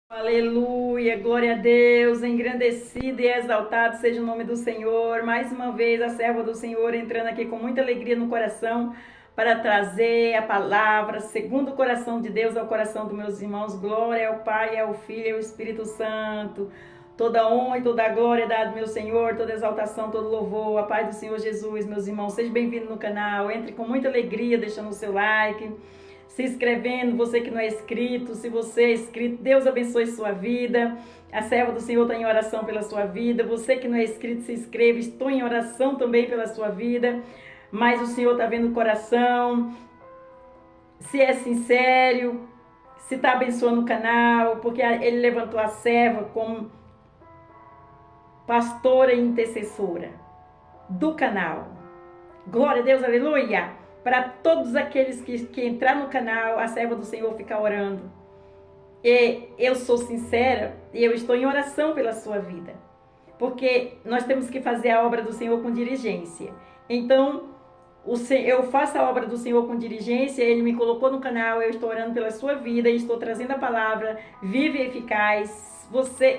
Aleluia, glória a Deus, engrandecido e exaltado seja o nome do Senhor. Mais uma vez, a serva do Senhor entrando aqui com muita alegria no coração para trazer a palavra segundo o coração de Deus ao coração dos meus irmãos. Glória ao Pai, ao Filho e ao Espírito Santo. Toda honra e toda glória é dada, meu Senhor, toda exaltação, todo louvor, a paz do Senhor Jesus, meus irmãos. Seja bem-vindo no canal, entre com muita alegria, deixando o seu like, se inscrevendo, você que não é inscrito, se você é inscrito, Deus abençoe sua vida. A serva do Senhor está em oração pela sua vida. Você que não é inscrito, se inscreva, estou em oração também pela sua vida. Mas o Senhor está vendo o coração, se é sincero, se está abençoando o canal, porque Ele levantou a serva como pastora e intercessora do canal. Glória a Deus, aleluia! Para todos aqueles que entrar no canal, a serva do Senhor fica orando. E eu sou sincera e eu estou em oração pela sua vida. Porque nós temos que fazer a obra do Senhor com diligência. Então, eu faço a obra do Senhor com diligência, Ele me colocou no canal, eu estou orando pela sua vida, estou trazendo a palavra viva e eficaz.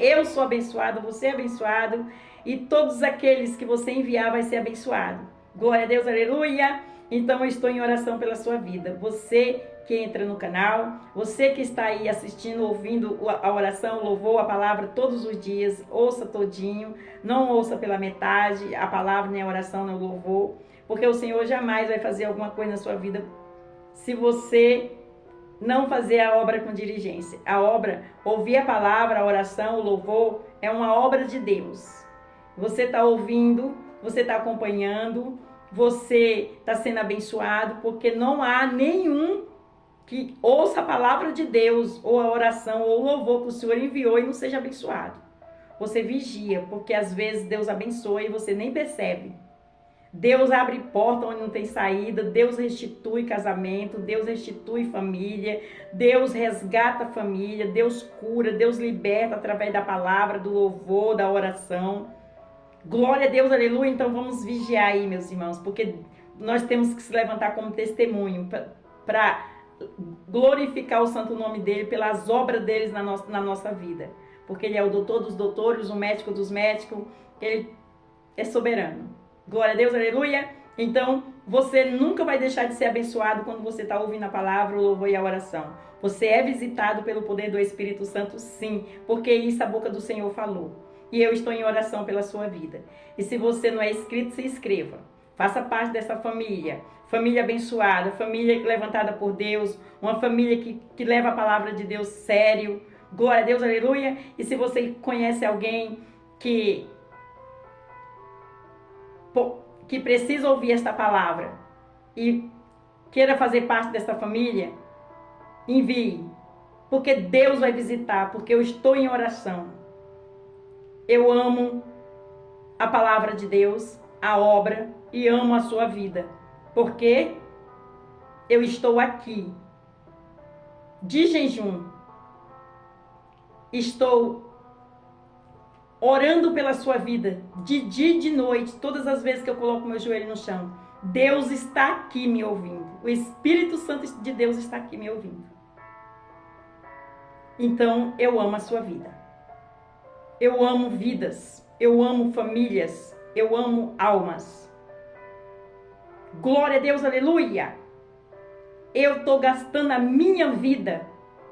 Eu sou abençoado, você é abençoado, e todos aqueles que você enviar vai ser abençoado. Glória a Deus, aleluia! Então eu estou em oração pela sua vida. Você que entra no canal, você que está aí assistindo, ouvindo a oração, o louvor, a palavra todos os dias, ouça todinho, não ouça pela metade, a palavra, nem a oração, nem o louvor, porque o Senhor jamais vai fazer alguma coisa na sua vida se você não fazer a obra com diligência. A obra, ouvir a palavra, a oração, o louvor, é uma obra de Deus. Você está ouvindo, você está acompanhando, você está sendo abençoado, porque não há nenhum que ouça a palavra de Deus, ou a oração, ou o louvor que o Senhor enviou e não seja abençoado. Você vigia, porque às vezes Deus abençoa e você nem percebe. Deus abre porta onde não tem saída, Deus restitui casamento, Deus restitui família, Deus resgata a família, Deus cura, Deus liberta através da palavra, do louvor, da oração. Glória a Deus, aleluia. Então vamos vigiar aí, meus irmãos, porque nós temos que se levantar como testemunho para glorificar o santo nome dele pelas obras deles na nossa vida, porque ele é o doutor dos doutores, o médico dos médicos, ele é soberano. Glória a Deus, aleluia. Então você nunca vai deixar de ser abençoado quando você está ouvindo a palavra, o louvor e a oração. Você é visitado pelo poder do Espírito Santo, sim, porque isso a boca do Senhor falou. E eu estou em oração pela sua vida. E se você não é inscrito, se inscreva. Faça parte dessa família. Família abençoada, família levantada por Deus, uma família que leva a palavra de Deus sério. Glória a Deus, aleluia. E se você conhece alguém que precisa ouvir esta palavra e queira fazer parte dessa família, envie. Porque Deus vai visitar, porque eu estou em oração. Eu amo a palavra de Deus, a obra, e amo a sua vida. Porque eu estou aqui, de jejum. Estou orando pela sua vida, de dia e de noite, todas as vezes que eu coloco meu joelho no chão. Deus está aqui me ouvindo. O Espírito Santo de Deus está aqui me ouvindo. Então, eu amo a sua vida. Eu amo vidas, eu amo famílias, eu amo almas. Glória a Deus, aleluia! Eu estou gastando a minha vida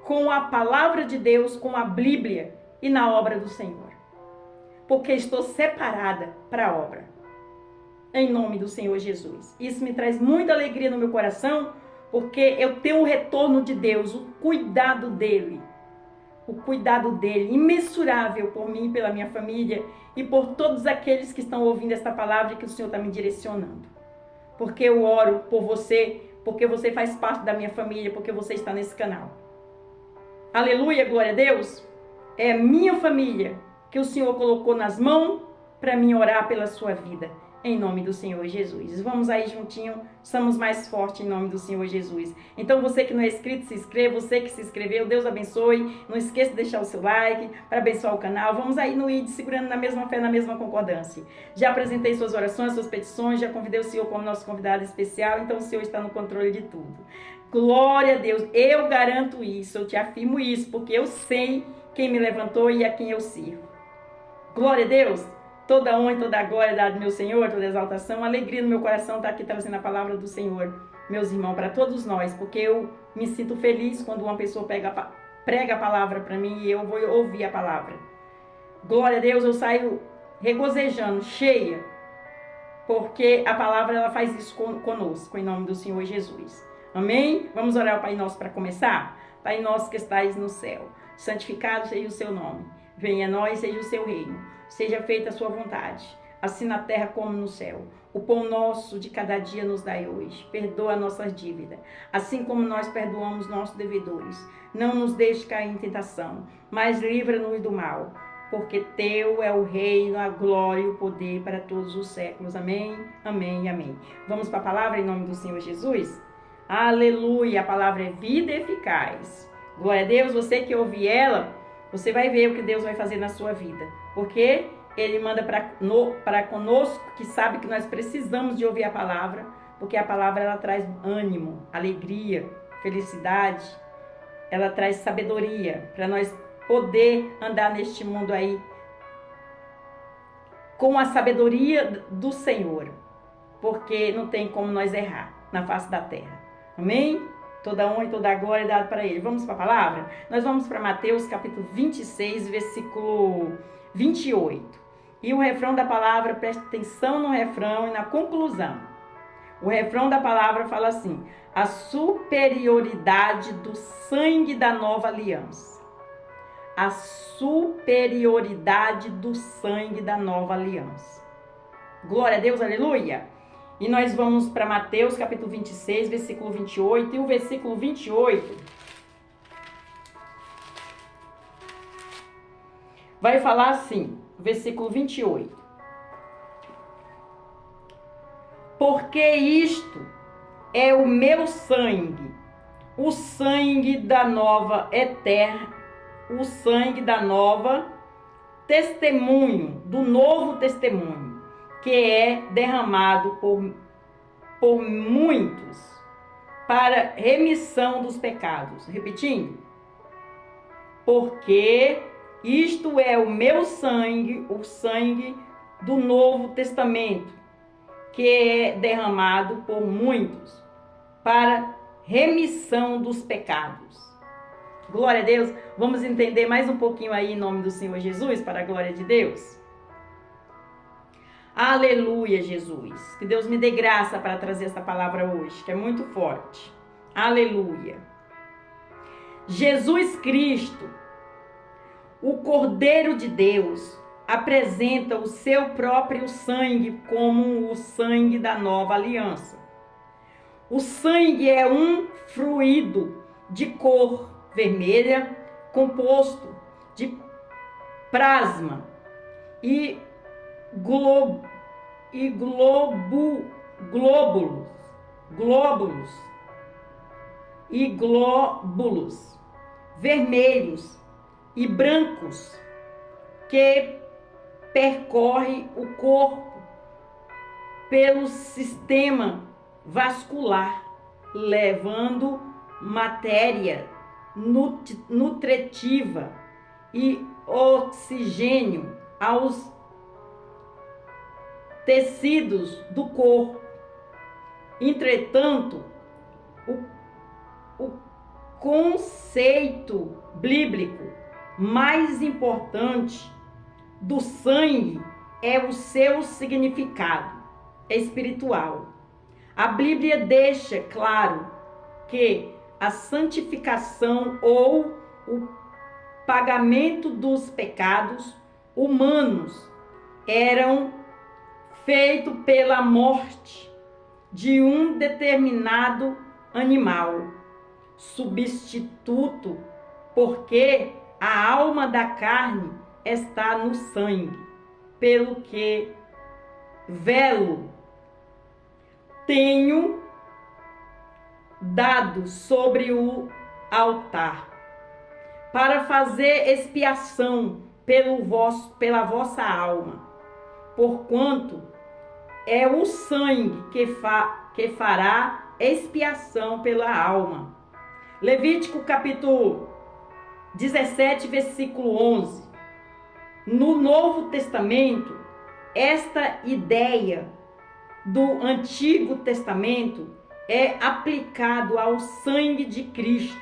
com a palavra de Deus, com a Bíblia e na obra do Senhor. Porque estou separada para a obra. Em nome do Senhor Jesus. Isso me traz muita alegria no meu coração, porque eu tenho o retorno de Deus, o cuidado dele. O cuidado dele, imensurável por mim, pela minha família e por todos aqueles que estão ouvindo esta palavra que o Senhor está me direcionando. Porque eu oro por você, porque você faz parte da minha família, porque você está nesse canal. Aleluia, glória a Deus. É a minha família que o Senhor colocou nas mãos para mim orar pela sua vida. Em nome do Senhor Jesus. Vamos aí juntinho, somos mais fortes em nome do Senhor Jesus. Então você que não é inscrito, se inscreva. Você que se inscreveu, Deus abençoe. Não esqueça de deixar o seu like para abençoar o canal. Vamos aí no ID, segurando na mesma fé, na mesma concordância. Já apresentei suas orações, suas petições, já convidei o Senhor como nosso convidado especial. Então o Senhor está no controle de tudo. Glória a Deus, eu garanto isso, eu te afirmo isso, porque eu sei quem me levantou e a quem eu sirvo. Glória a Deus, toda honra e toda a glória dada ao meu Senhor, toda exaltação, alegria no meu coração estar aqui trazendo a palavra do Senhor, meus irmãos, para todos nós, porque eu me sinto feliz quando uma pessoa prega a palavra para mim e eu vou ouvir a palavra. Glória a Deus, eu saio regozejando, cheia, porque a palavra ela faz isso conosco, em nome do Senhor Jesus. Amém? Vamos orar ao Pai Nosso para começar? Pai Nosso que estais no céu, santificado seja o seu nome. Venha a nós, seja o seu reino. Seja feita a sua vontade, assim na terra como no céu. O pão nosso de cada dia nos dai hoje. Perdoa nossas dívidas, assim como nós perdoamos nossos devedores. Não nos deixe cair em tentação, mas livra-nos do mal. Porque teu é o reino, a glória e o poder para todos os séculos. Amém, amém e amém. Vamos para a palavra em nome do Senhor Jesus? Aleluia, a palavra é vida e eficaz. Glória a Deus, você que ouvir ela, você vai ver o que Deus vai fazer na sua vida. Porque Ele manda para conosco, que sabe que nós precisamos de ouvir a palavra. Porque a palavra ela traz ânimo, alegria, felicidade. Ela traz sabedoria para nós poder andar neste mundo aí com a sabedoria do Senhor, porque não tem como nós errar na face da terra. Amém? Toda honra e toda glória é dada para Ele. Vamos para a palavra? Nós vamos para Mateus capítulo 26, versículo 28. E o refrão da palavra, preste atenção no refrão e na conclusão. O refrão da palavra fala assim: a superioridade do sangue da nova aliança. A superioridade do sangue da nova aliança. Glória a Deus, aleluia! E nós vamos para Mateus capítulo 26, versículo 28. E o versículo 28 vai falar assim, versículo 28. Porque isto é o meu sangue, o sangue da nova eterna, o sangue da nova testemunho, do novo testemunho, que é derramado por muitos para remissão dos pecados. Repetindo. Porque isto é o meu sangue, o sangue do Novo Testamento, que é derramado por muitos para remissão dos pecados. Glória a Deus. Vamos entender mais um pouquinho aí em nome do Senhor Jesus, para a glória de Deus. Aleluia, Jesus. Que Deus me dê graça para trazer essa palavra hoje, que é muito forte. Aleluia. Jesus Cristo, o Cordeiro de Deus, apresenta o seu próprio sangue como o sangue da nova aliança. O sangue é um fluido de cor vermelha, composto de plasma e glóbulos vermelhos e brancos que percorre o corpo pelo sistema vascular, levando matéria nutritiva e oxigênio aos tecidos do corpo. Entretanto, o conceito bíblico mais importante do sangue é o seu significado espiritual. A Bíblia deixa claro que a santificação ou o pagamento dos pecados humanos eram feito pela morte de um determinado animal, substituto, porque a alma da carne está no sangue, pelo que velo tenho dado sobre o altar, para fazer expiação pela vossa alma, porquanto é o sangue que fará expiação pela alma. Levítico capítulo 17, versículo 11. No Novo Testamento, esta ideia do Antigo Testamento é aplicado ao sangue de Cristo.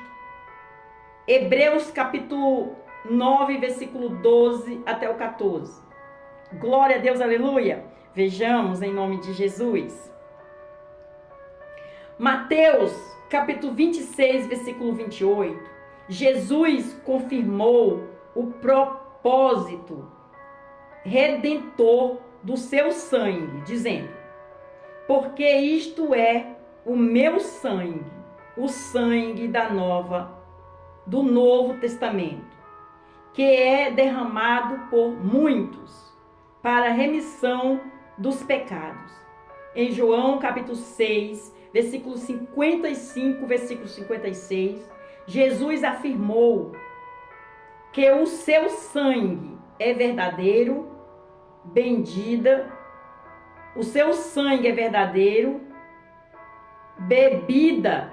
Hebreus capítulo 9, versículo 12 até o 14. Glória a Deus, aleluia. Vejamos em nome de Jesus. Mateus capítulo 26, versículo 28. Jesus confirmou o propósito redentor do seu sangue, dizendo: porque isto é o meu sangue, o sangue do Novo Testamento, que é derramado por muitos para a remissão dos pecados. Em João capítulo 6, versículo 55, versículo 56, Jesus afirmou que o seu sangue é verdadeiro, bendita, o seu sangue é verdadeiro, bebida,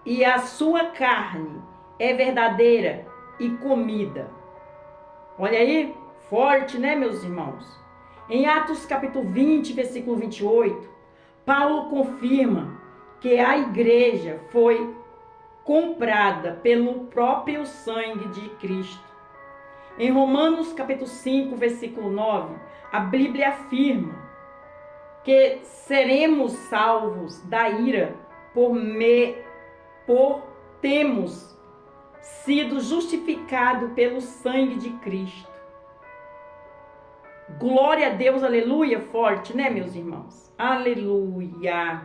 e a sua carne é verdadeira e comida. Olha aí, forte, né, meus irmãos? Em Atos capítulo 20, versículo 28, Paulo confirma que a igreja foi comprada pelo próprio sangue de Cristo. Em Romanos capítulo 5, versículo 9, a Bíblia afirma que seremos salvos da ira por termos sido justificados pelo sangue de Cristo. Glória a Deus, aleluia, forte, né, meus irmãos? Aleluia.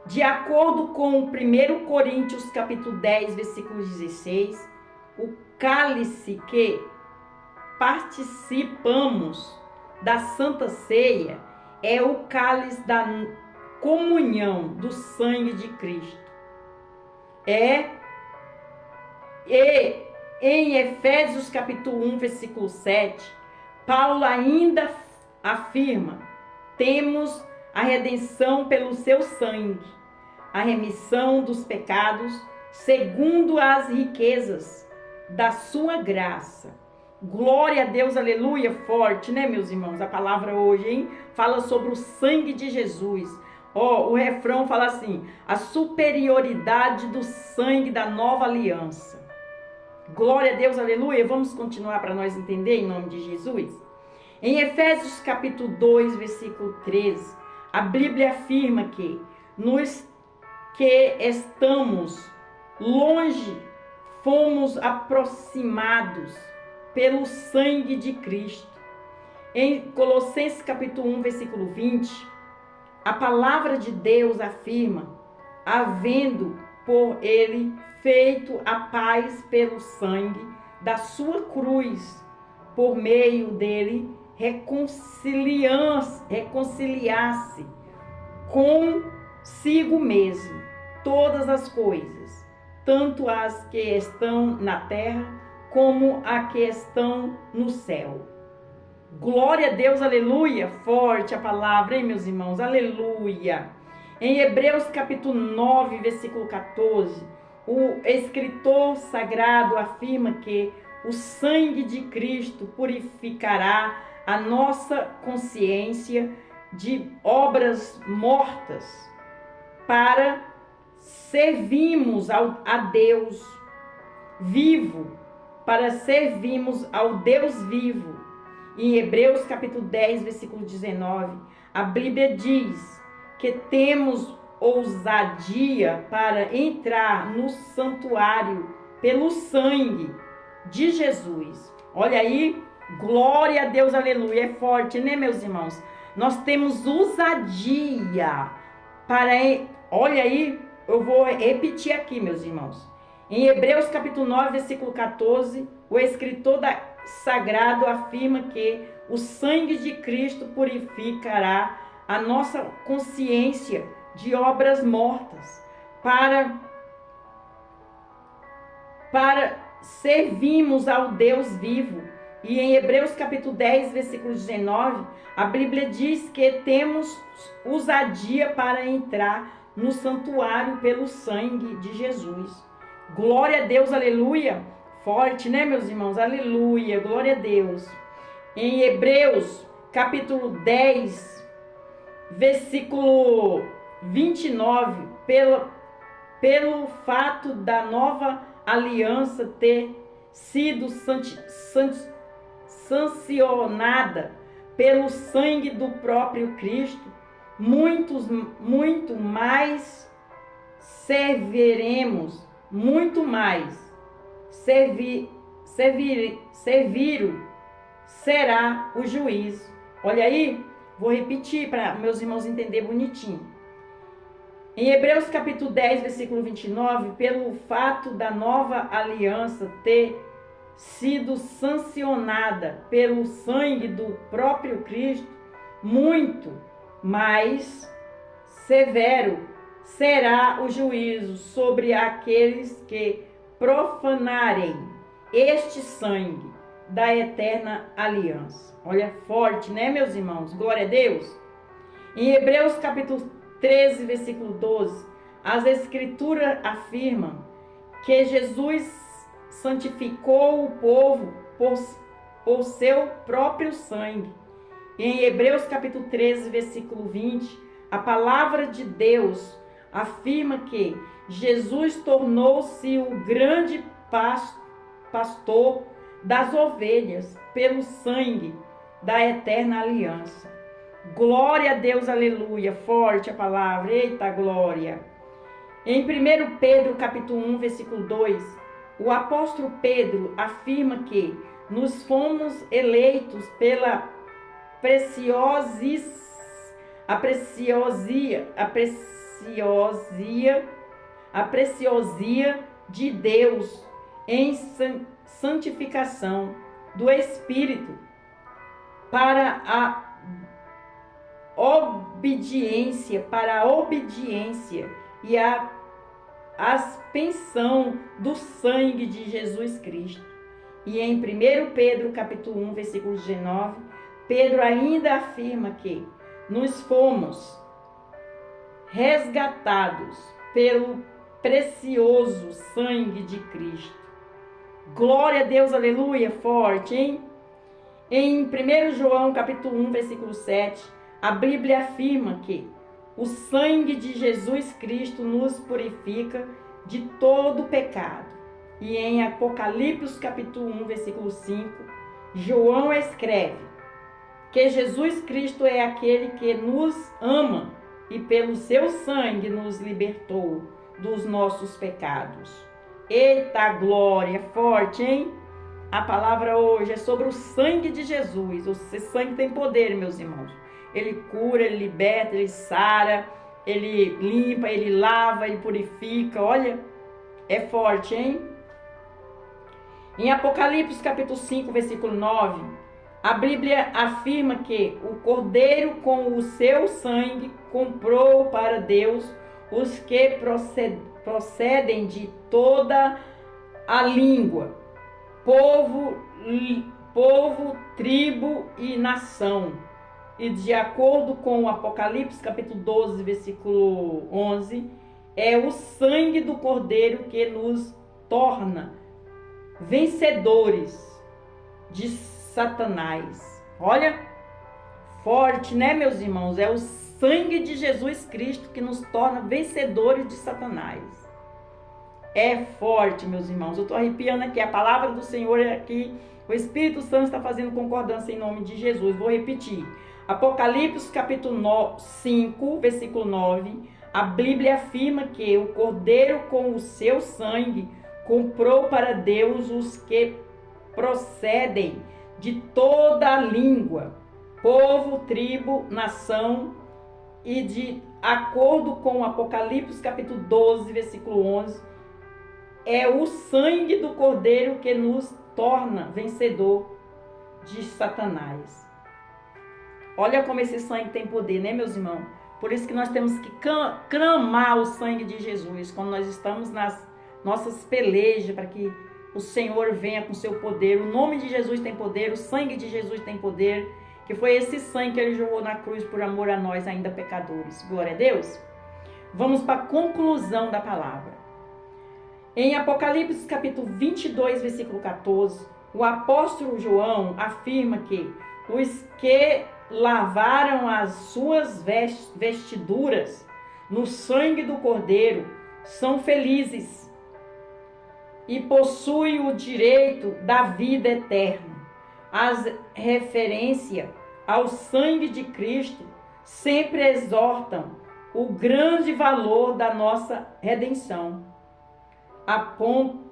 De acordo com 1 Coríntios capítulo 10, versículo 16, o cálice que participamos da Santa Ceia é o cálice da comunhão do sangue de Cristo. E em Efésios capítulo 1, versículo 7, Paulo ainda afirma: temos a redenção pelo seu sangue, a remissão dos pecados, segundo as riquezas da sua graça. Glória a Deus, aleluia, forte, né, meus irmãos? A palavra hoje, hein? Fala sobre o sangue de Jesus. O refrão fala assim: a superioridade do sangue da nova aliança. Glória a Deus, aleluia. Vamos continuar para nós entender em nome de Jesus. Em Efésios capítulo 2, versículo 13, a Bíblia afirma que nos que estamos longe, fomos aproximados pelo sangue de Cristo. Em Colossenses capítulo 1, versículo 20, a palavra de Deus afirma: havendo por ele feito a paz pelo sangue da sua cruz, por meio dele reconciliar-se consigo mesmo todas as coisas, tanto as que estão na terra como as que estão no céu. Glória a Deus, aleluia, forte a palavra, hein, meus irmãos, aleluia. Em Hebreus capítulo 9, versículo 14, o escritor sagrado afirma que o sangue de Cristo purificará a nossa consciência de obras mortas para servirmos a Deus vivo, para servirmos ao Deus vivo. Em Hebreus capítulo 10, versículo 19, a Bíblia diz que temos ousadia para entrar no santuário pelo sangue de Jesus. Olha aí, glória a Deus, aleluia. É forte, né, meus irmãos? Nós temos ousadia para... Olha aí, eu vou repetir aqui, meus irmãos. Em Hebreus capítulo 9, versículo 14, o escritor sagrado afirma que o sangue de Cristo purificará a nossa consciência de obras mortas para servirmos ao Deus vivo. E em Hebreus capítulo 10, versículo 19, a Bíblia diz que temos ousadia para entrar no santuário pelo sangue de Jesus. Glória a Deus, aleluia. Forte, né, meus irmãos? Aleluia, glória a Deus. Em Hebreus, capítulo 10, versículo 29, pelo fato da nova aliança ter sido sancionada pelo sangue do próprio Cristo, muito mais serviremos, muito mais serviram será o juízo. Olha aí, vou repetir para meus irmãos entenderem bonitinho. Em Hebreus capítulo 10, versículo 29, pelo fato da nova aliança ter sido sancionada pelo sangue do próprio Cristo, muito mais severo será o juízo sobre aqueles que profanarem este sangue da eterna aliança. Olha, forte, né, meus irmãos? Glória a Deus. Em Hebreus capítulo 13, versículo 12, as escrituras afirmam que Jesus santificou o povo por seu próprio sangue. Em Hebreus capítulo 13, versículo 20, a palavra de Deus afirma que Jesus tornou-se o grande pastor das ovelhas pelo sangue da eterna aliança. Glória a Deus, aleluia, forte a palavra, eita glória. Em 1 Pedro capítulo 1, versículo 2, o apóstolo Pedro afirma que nos fomos eleitos pela a preciosia de Deus em santificação do Espírito para a obediência e a aspersão do sangue de Jesus Cristo. E em 1 Pedro capítulo 1, versículo 19, Pedro ainda afirma que nos fomos resgatados pelo precioso sangue de Cristo. Glória a Deus, aleluia, forte, hein? Em 1 João capítulo 1, versículo 7, a Bíblia afirma que o sangue de Jesus Cristo nos purifica de todo pecado. E em Apocalipse capítulo 1, versículo 5, João escreve que Jesus Cristo é aquele que nos ama e pelo seu sangue nos libertou dos nossos pecados. Eita glória, forte, hein? A palavra hoje é sobre o sangue de Jesus. O sangue tem poder, meus irmãos. Ele cura, ele liberta, ele sara, ele limpa, ele lava, ele purifica. Olha, é forte, hein? Em Apocalipse capítulo 5, versículo 9, a Bíblia afirma que o Cordeiro com o seu sangue comprou para Deus os que procedem de toda a língua, povo, tribo e nação. E de acordo com o Apocalipse capítulo 12, versículo 11, é o sangue do Cordeiro que nos torna vencedores de Satanás. Olha, forte, né, meus irmãos? É o sangue de Jesus Cristo que nos torna vencedores de Satanás. É forte, meus irmãos. Eu estou arrepiando aqui. A palavra do Senhor é aqui. O Espírito Santo está fazendo concordância em nome de Jesus. Vou repetir. Apocalipse capítulo 5, versículo 9. A Bíblia afirma que o Cordeiro com o seu sangue comprou para Deus os que procedem de toda a língua, povo, tribo, nação, e de acordo com o Apocalipse capítulo 12, versículo 11, é o sangue do Cordeiro que nos torna vencedor de Satanás. Olha como esse sangue tem poder, né, meus irmãos? Por isso que nós temos que clamar o sangue de Jesus quando nós estamos nas nossas pelejas, para que o Senhor venha com seu poder. O nome de Jesus tem poder, o sangue de Jesus tem poder, que foi esse sangue que ele jogou na cruz por amor a nós ainda pecadores. Glória a Deus. Vamos para a conclusão da palavra. Em Apocalipse capítulo 22, versículo 14, o apóstolo João afirma que os que lavaram as suas vestiduras no sangue do Cordeiro são felizes e possuem o direito da vida eterna. As referências ao sangue de Cristo sempre exortam o grande valor da nossa redenção,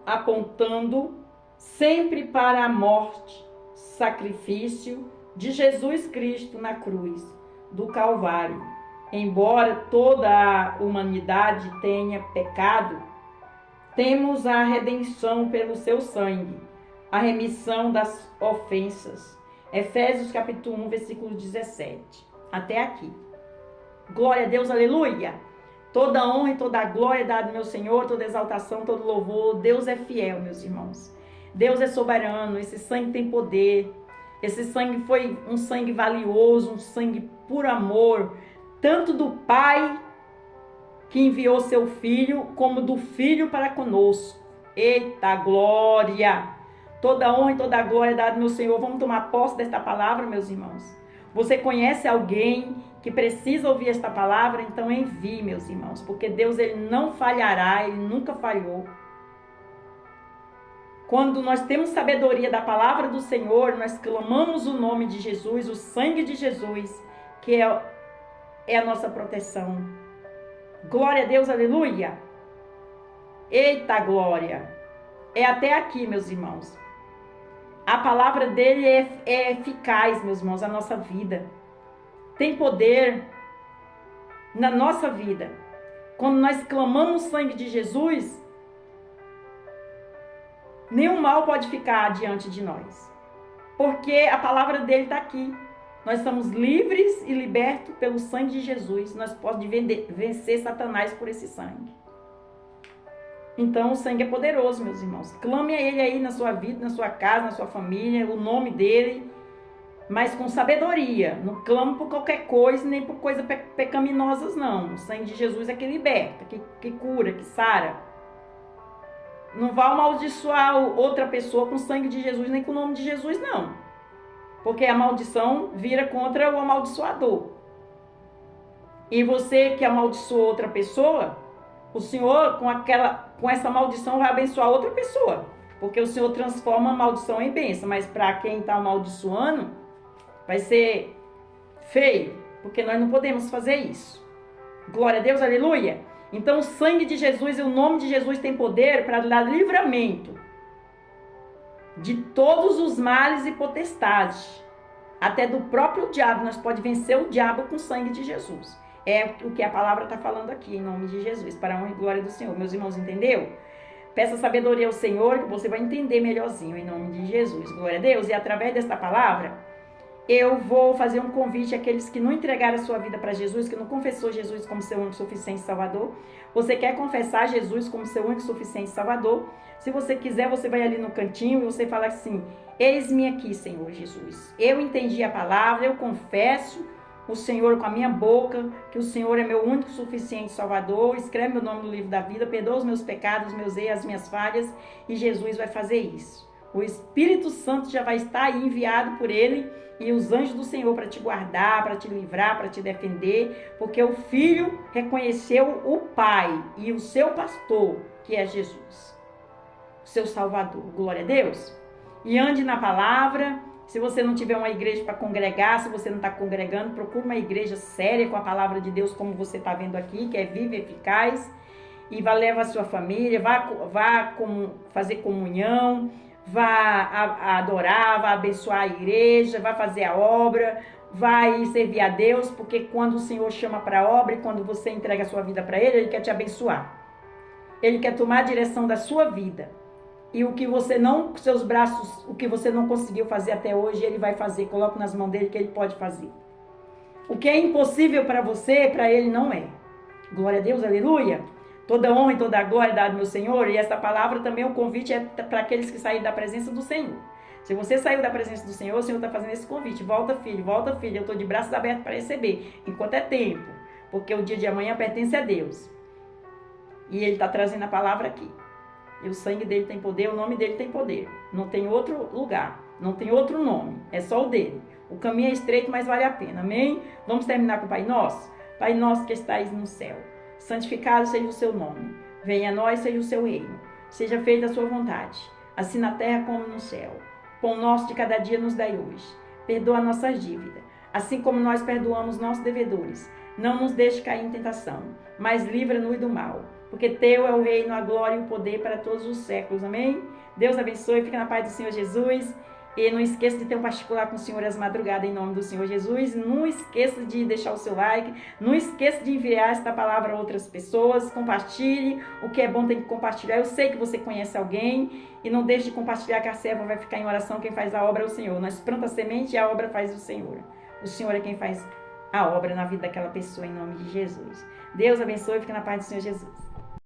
apontando sempre para a morte, sacrifício de Jesus Cristo na cruz do Calvário. Embora toda a humanidade tenha pecado, temos a redenção pelo seu sangue, a remissão das ofensas. Efésios capítulo 1, versículo 17. Até aqui. Glória a Deus, aleluia! Toda honra e toda glória é dada ao meu Senhor, toda exaltação, todo louvor. Deus é fiel, meus irmãos. Deus é soberano, esse sangue tem poder. Esse sangue foi um sangue valioso, um sangue por amor, tanto do Pai que enviou seu Filho, como do Filho para conosco. Eita glória! Toda honra e toda glória é dada ao meu Senhor. Vamos tomar posse desta palavra, meus irmãos. Você conhece alguém que precisa ouvir esta palavra? Então envie, meus irmãos, porque Deus ele não falhará, ele nunca falhou. Quando nós temos sabedoria da palavra do Senhor, nós clamamos o nome de Jesus, o sangue de Jesus, que é a nossa proteção. Glória a Deus, aleluia! Eita glória! É até aqui, meus irmãos. A palavra dele é eficaz, meus irmãos, na nossa vida. Tem poder na nossa vida. Quando nós clamamos o sangue de Jesus, nenhum mal pode ficar diante de nós. Porque a palavra dele está aqui. Nós somos livres e libertos pelo sangue de Jesus. Nós podemos vencer Satanás por esse sangue. Então o sangue é poderoso, meus irmãos. Clame a ele aí na sua vida, na sua casa, na sua família, o nome dele, mas com sabedoria. Não clame por qualquer coisa, nem por coisas pecaminosas, não. O sangue de Jesus é que liberta, que cura, que sara. Não vá amaldiçoar outra pessoa com o sangue de Jesus, nem com o nome de Jesus, não. Porque a maldição vira contra o amaldiçoador. E você que amaldiçoou outra pessoa, o Senhor com essa maldição vai abençoar outra pessoa. Porque o Senhor transforma a maldição em bênção. Mas para quem está amaldiçoando, vai ser feio. Porque nós não podemos fazer isso. Glória a Deus, aleluia. Então o sangue de Jesus e o nome de Jesus tem poder para dar livramento de todos os males e potestades. Até do próprio diabo. Nós podemos vencer o diabo com o sangue de Jesus. É o que a palavra está falando aqui, em nome de Jesus, para a honra e glória do Senhor. Meus irmãos, entendeu? Peça sabedoria ao Senhor, que você vai entender melhorzinho, em nome de Jesus. Glória a Deus. E através desta palavra, eu vou fazer um convite àqueles que não entregaram a sua vida para Jesus, que não confessou Jesus como seu único suficiente Salvador. Você quer confessar Jesus como seu único suficiente Salvador? Se você quiser, você vai ali no cantinho e você fala assim: eis-me aqui, Senhor Jesus. Eu entendi a palavra, eu confesso o Senhor com a minha boca, que o Senhor é meu único suficiente Salvador. Escreve meu nome no livro da vida, perdoa os meus pecados, meus erros, as minhas falhas, e Jesus vai fazer isso. O Espírito Santo já vai estar aí enviado por ele e os anjos do Senhor para te guardar, para te livrar, para te defender, porque o Filho reconheceu o Pai e o seu pastor, que é Jesus, o seu Salvador. Glória a Deus. E ande na palavra. Se você não tiver uma igreja para congregar, se você não está congregando, procure uma igreja séria com a palavra de Deus, como você está vendo aqui, que é viva e eficaz. E vá levar a sua família, vá fazer comunhão, vá adorar, vá abençoar a igreja, vá fazer a obra, vai servir a Deus, porque quando o Senhor chama para a obra e quando você entrega a sua vida para Ele, Ele quer te abençoar. Ele quer tomar a direção da sua vida. E o que você não, seus braços, o que você não conseguiu fazer até hoje, Ele vai fazer. Coloque nas mãos dele que Ele pode fazer. O que é impossível para você, para Ele não é. Glória a Deus, aleluia. Toda honra e toda glória é dada ao meu Senhor. E essa palavra também, o convite é para aqueles que saíram da presença do Senhor. Se você saiu da presença do Senhor, o Senhor está fazendo esse convite. Volta, filho, volta, filho. Eu estou de braços abertos para receber, enquanto é tempo. Porque o dia de amanhã pertence a Deus. E Ele está trazendo a palavra aqui. E o sangue dele tem poder, o nome dele tem poder. Não tem outro lugar, não tem outro nome, é só o dele. O caminho é estreito, mas vale a pena. Amém? Vamos terminar com o Pai Nosso? Pai Nosso que estais no céu, santificado seja o seu nome. Venha a nós, seja o seu reino. Seja feita a sua vontade, assim na terra como no céu. Pão nosso de cada dia nos dai hoje. Perdoa nossas dívidas, assim como nós perdoamos nossos devedores. Não nos deixe cair em tentação, mas livra-nos do mal. Porque teu é o reino, a glória e o poder para todos os séculos. Amém? Deus abençoe, fica na paz do Senhor Jesus. E não esqueça de ter um particular com o Senhor às madrugadas em nome do Senhor Jesus. Não esqueça de deixar o seu like. Não esqueça de enviar esta palavra a outras pessoas. Compartilhe. O que é bom tem que compartilhar. Eu sei que você conhece alguém. E não deixe de compartilhar, que a serva vai ficar em oração. Quem faz a obra é o Senhor. Nós planta a semente e a obra faz o Senhor. O Senhor é quem faz a obra na vida daquela pessoa em nome de Jesus. Deus abençoe e fique na paz do Senhor Jesus.